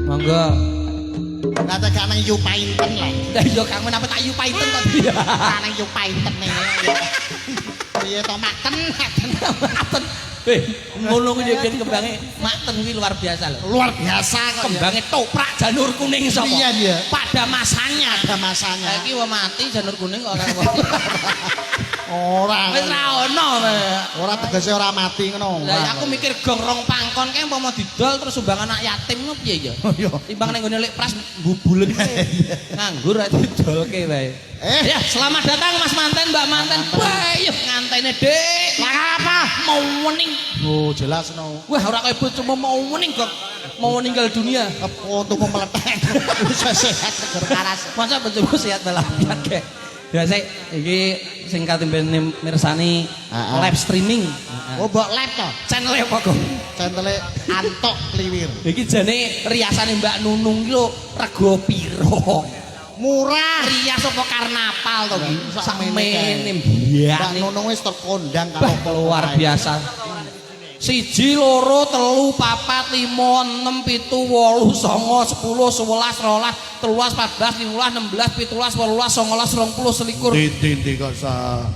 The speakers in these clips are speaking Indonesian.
Monggo. Lah tak nang yu painten lah. Lah iya Kang menapa tak yu painten to. Nang yu painten iki. Piye to maten? Maten. Ngono kuwi yen kembange maten kuwi luar biasa lho. Luar biasa kok. Kembange toprak janur kuning sapa? Iya dia. Pada masanya. Ada masanya. Saiki wong mati janur kuning kok ora. Ora. Wis ra ono. Ora tegese ora mati ngono. Lah aku mikir gong rong pangkon kae umpama didol terus sumbang anak yatim ngono piye ya? Yo. Timbang ning gone lek pras bubulen nganggur ae didolke wae. Ya, selamat datang Mas Manten, Mbak Manten. Bayuh ngantene, Dik. Lah apa? Mau wening. Oh, jelas no. Wah, ora kaya bojomu mau wening kok. Mau meninggal dunia. Untuk meletek. Bisa sehat seger karas. Masa bojomu sehat walafiat kek. Ya sik iki sing katimben mirsani live streaming. Oh, mbok live to. Channel apa kok? Centele antok kliwir. Iki jane riasane Mbak Nunung ki lho rega piro? Murah. Rias apa karnaval to ki? Sakmene Mbak Nunung wis terkondang kalau luar biasa. 1, 2, 3, 4, 5, 6, 7, 8, 9, 10, 11, 12, 13, 14, 15, 16, 17, 18, 19, 20, 21. Ndi kok sa.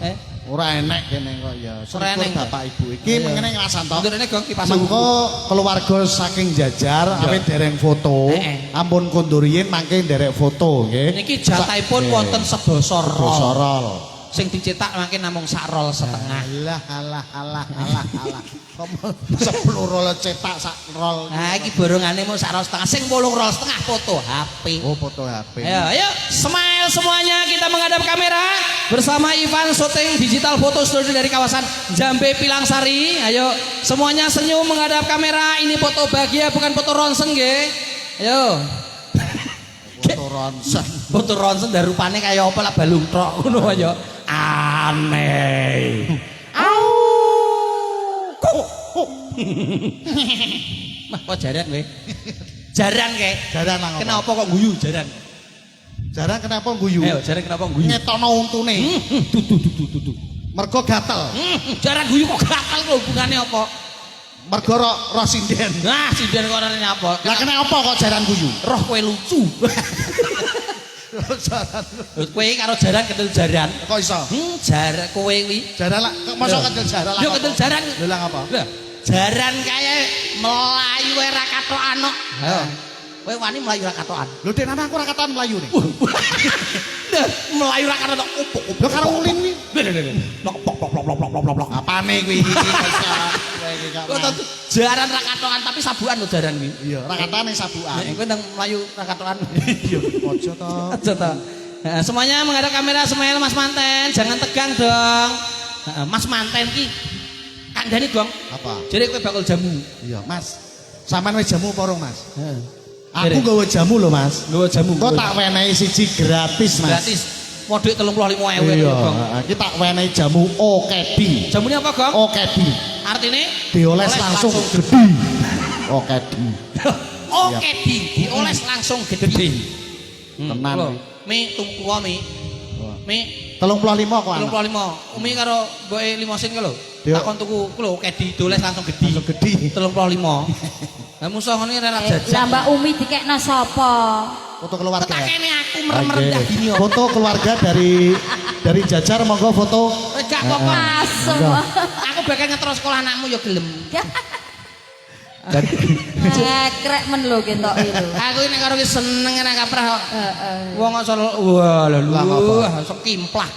Ora enek kene kok ya. Ora enek Bapak Ibu iki mengene ngrasanto. Ndurene Gong kipas. Mengko keluarga saking Jajar awet dereng foto. Ampun konduriyin mangke nderek foto nggih. Niki jatahipun wonten sedasa rol. Sing dicetak mangke namung sak rol setengah. Alah. Kok 10 rol cetak sak rol. Nah iki borongane mung sak rol setengah. Sing 8 rol setengah foto HP. Oh, foto HP. Ayo smile semuanya, kita menghadap kamera bersama Ivan syuting digital foto studio dari kawasan Jambe Pilangsari. Ayo semuanya senyum menghadap kamera. Ini foto bahagia bukan foto ronsen nggih. Ayo. Foto ronsen. Foto ronsen dan rupane kaya apa lah balung trok ngono ayo. Aneh. Au. Mah kok jarang kowe? Jarang kek. Jarang nang. Kenapa kok guyu jarang? Jarang kenapa guyu? Ayo jarang kenapa guyu? Ngetokno untune. Dudu. Mergo gatel. Jarang guyu kok gatel kok hubungane apa? Mergo roh sinden. Nah, sinden kok orane apa? Lah kenapa kok jarang guyu? Roh kowe lucu. Kowe karo jaran kendel jaran. Kok iso? Jar kowe kuwi. Jaran lah, kok mosok kendel jaran lah. Yo kendel jaran. Lha lah apa? Lah, jaran kaya melayu ora katokan kok. Heeh. Kowe wani melayu ora katokan. Lho Dek, nang aku ora katokan melayu nih. Melayu ora katokan opok. Lho karo ulin kuwi. Plok. Apane kuwi iki iso. Kok jaran ra katokan tapi sabukan lho jaran kuwi. Iya, ra katane sabukan. Nek kowe nang melayu ra katokan. Iya, aja to. Aja to. Semuanya menghadap kamera, smile Mas Manten, jangan tegang dong. Mas Manten ki kandhane dong. Apa? Jadi kowe bakul jamu. Iya, Mas. Sampeyan wis jamu apa urung, Mas? Heeh. Aku nggawa jamu lho, Mas. Nggawa jamu. Kok tak wenehi siji gratis, Mas. Gratis. Modhik 35.000 iya, Gong. iki tak wenehi jamu Okedi. Jamune apa, Gong? Okedi. Artine Dioles langsung gede. Okedi. Okedi, dioles langsung gede. Tenan. Mi tuwa mi. Mi 35 kok anak. 35. Umi karo mboke limosin ku lho. Yo. Takon tuku ku lho Okedi dioles langsung gede. Langsung gede. 35. Lah musuh ngene ora jajan. Lah Mbak Umi dikekno sapa? Foto keluarga. Tak kene aku merem-merem dah gini kok. Foto keluarga dari Jajar, monggo foto. Gak apa-apa. Asem. Aku bakal ngetro sekolah anakmu ya gelem. Cekrek men lho ketok lho. Aku ini karo ki seneng nek kaprah. Heeh. Wong kok wah lha Lah, apa? sok kimplah.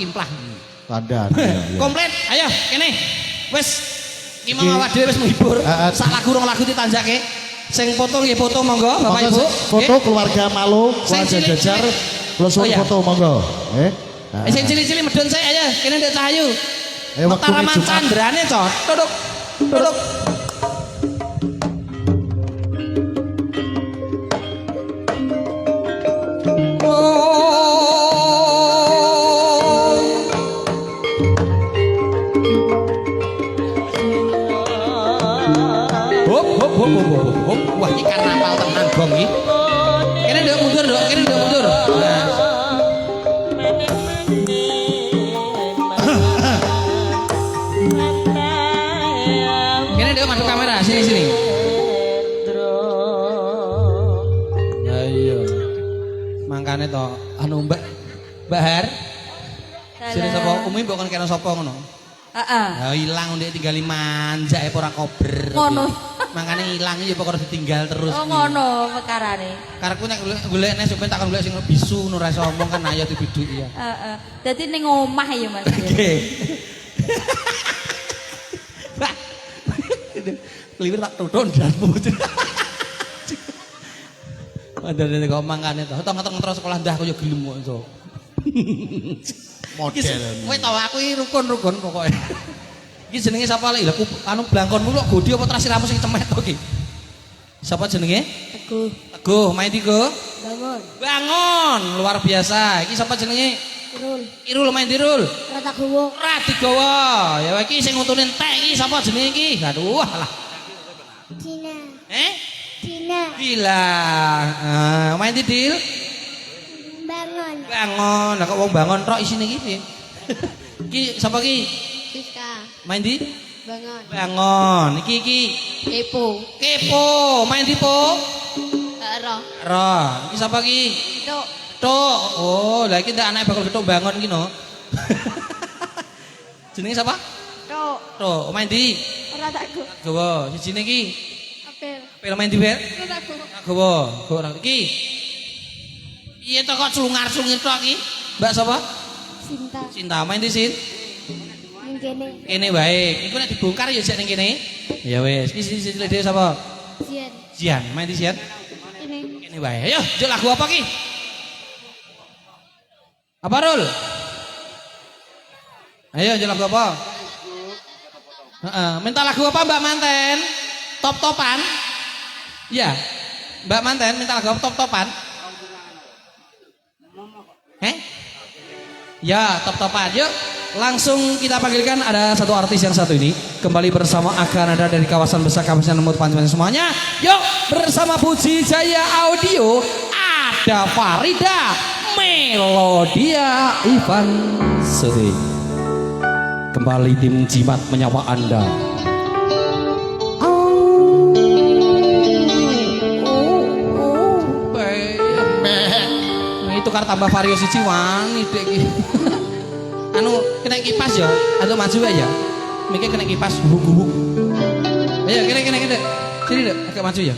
Tanda. Iya. Komplit. Ayo kene. Wis iki mau awak dhewe wis menghibur. Sak lagu rong lagu ditanjake. Sing foto nggih foto monggo Bapak Ibu. Foto keluarga Malo, keluarga Jajar. Kula suwun foto monggo. Sing cilik-cilik medhun sik ayo kene Ndek Cahayu. Wektu Mataraman Jumat. candrane cot. Duduk. Hop. Wah, ini karnaval tenan Gong iki. Kene nduk mundur. Nah. Kene nduk masuk kamera, sini. Mangkane to anu Mbak Har. Sire sapa umi mbok kon kena sapa ngono? Heeh. Ya ilang ndek tinggal manjak e ora kober. Ngono. Mangkane ilang ya pokoknya ditinggal terus. Oh ngono perkarane. Karepku nek golekne sampeyan tak kon golek sing bisu ngono ra iso omong kan ayo dibiduki ya. Heeh. Dadi ning omah ya Mas. Nggih. Kliwir tak tutuk ndanmu. Padahal kok mangkane to. Tong-tong sekolah ndah aku ya gelem kok iso. Model. Kowe tau aku iki rukun-rukun pokoke. Iki jenenge sapa lek? Lah anu blangkonmu kok godi apa trasiramu sing cemet to iki? Sapa jenenge? Teguh. Teguh, main Tigo. Bangun. Bangun, luar biasa. Iki sapa jenenge? Irul. Irul main Irul. Ratagowo. Ratigawa. Ya iki sing ngutunin tek iki sapa jenenge iki? Aduh, alah. Dina. Dina. Gila. Main Dil. Bangun. Bangun. Lah kok wong bangun tok isine iki piye? Iki sapa iki? Siska. Main di? Bangun. Bangun. Iki. Kepo. Kepo. Main di po? Roh. Roh. Iki sapa iki? Tok. Tok. Oh, lah iki ndak anake bakal ketok bangun iki no. Jenenge sapa? Tok. Tok. Main di? Ora tak go. Gawa. Sijine iki. Apel. Apel main di, Ber? Ora tak go. Gawa. Gawa iki. Piye to kok culungar-culungir tok iki? Mbak sapa? Sinta. Cinta main di Sin. Ning kene. Kene wae. Iku nek dibongkar ya jek ning kene. Ya wis. Iki sing dhewe sapa? Sian. Jian, main di Jian. Ini. Kene wae. Ayo, jek lagu apa ki? Apa Rul? Ayo, jek lagu apa? Minta lagu apa Mbak Manten? Top-topan? Iya. Mbak Manten minta lagu apa top-topan? Ya, top-topan. Yuk, langsung kita panggilkan ada satu artis yang satu ini kembali bersama akan ada dari kawasan besar kawasan Lemut Panjang semuanya. Yuk, bersama Puji Jaya Audio ada Farida Melodia Ivan Suri. Kembali tim Jimat menyapa Anda. Itu kar tambah vario siji wani dek iki. Anu kena kipas ya, atau maju ya. Mikir kena kipas gubuk-gubuk. Ayo kene. Sini Dek, agak maju ya.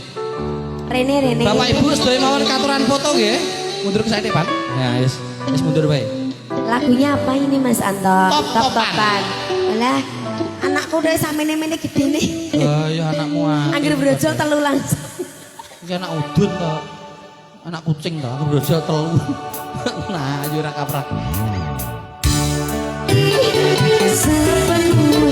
Rene. Bapak Ibu sedaya mawon katuran foto nggih. Mundur ke saiki, Pan. Ya, wis mundur bae. Lagunya apa ini Mas Anto? Top-topan. Alah, anakku udah samene-mene gede nih. Ya anakmu ah. Angger brojo telu langsung. Iki anak udun to. Anak kucing to, brojo telu. Nah, yo ora kaprak. Sepenuh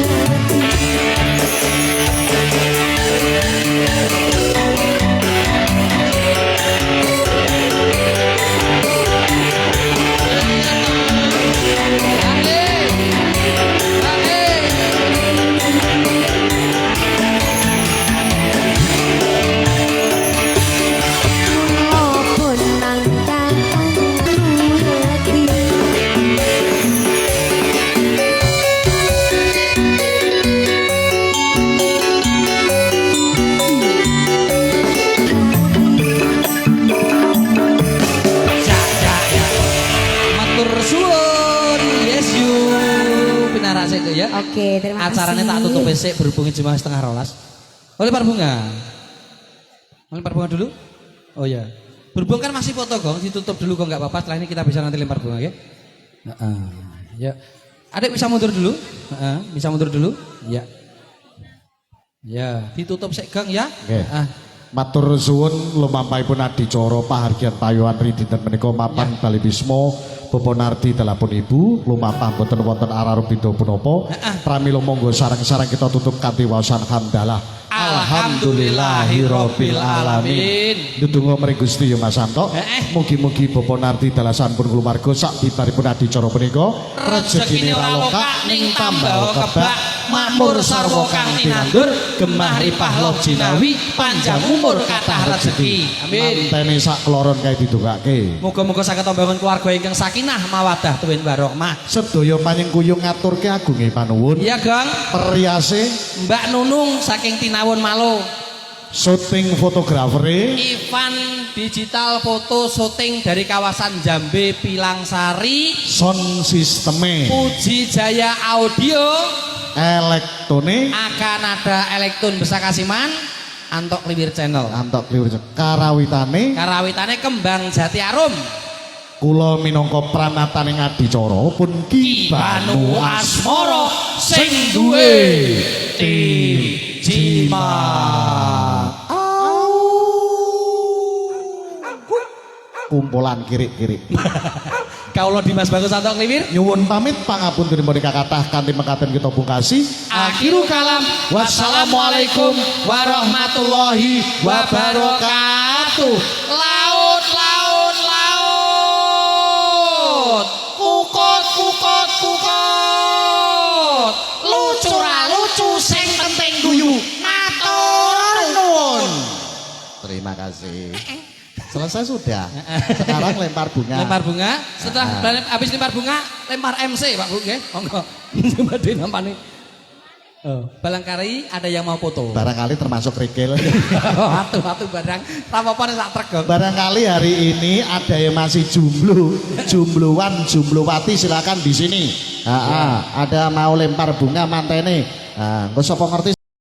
Ya. Oke, terima kasih. Acaranya tak tutup besok berhubungi jam 11:30. Oleh Bunga. Oleh Bunga dulu. Oh ya. Berhubung kan masih foto gong, ditutup dulu kok nggak apa-apa. Setelah ini kita bisa nanti lempar bunga ya. Ya. Adik bisa mundur dulu. Bisa mundur dulu. Ya. Ya, ditutup sik gong ya. Oke. Matur suwun lumampahipun adicara pahargyan payuhan ridinten menika mapan Bali Bisma Bapak Nardi telepon ibu lumampah boten wonten ararup bidha punapa pramila monggo sareng-sareng kita tutup kanthi waosan hamdalah alhamdulillahirabbil alamin. Ndedonga mring Gusti ya Mas Santo mugi-mugi Bapak Nardi dalasanipun kulawarga sak bibaripun adicara punika rejekine ora lokak ning tambah kebak makmur sarwa kang tinandur gemah ripah loh jinawi panjang umur kathah rezeki amin. Mantene sak kloron kae didongake muga-muga saged tambangun keluarga ingkang sakinah mawadah tuwin warahmah sedaya panyengkuyung ngaturke agunge panuwun iya Gang periase Mbak Nunung saking Tinawun Malo syuting fotografer Ivan digital foto syuting dari kawasan Jambe Pilangsari. sound sisteme Puji Jaya Audio. elektronik Akan ada Elektron Besa Kasiman. Antok Kliwir Channel. antok kliwir karawitane Karawitane Kembang Jati Arum. kula minangka pranataning adicara pun Kibanu Asmara sing duwe tim Jimat. kumpulan kirik-kirik Kaulo Dimas Bagus Antok Kliwir. nyuwun pamit pangapunten menika kathah kanthi mekaten kita pungkasi Akhiru kalam. Wassalamualaikum warahmatullahi wabarakatuh. Laut, laut, laut. Kukot, kukot, kukot. Lucu ra lucu sing penting guyu. Matur nuwun. terima kasih selesai sudah sekarang lempar bunga Lempar bunga. Setelah habis lempar bunga, lempar MC Pak Bu nggih. Monggo. Badhe nampane. Oh, Balangkari ada yang mau foto. barangkali termasuk Rikil Watu-watu barang. Rapopo sak trek kok. barangkali hari ini ada yang masih jomblo jombloan jomblowati silakan di sini ada mau lempar bunga mantene nggak usah ngerti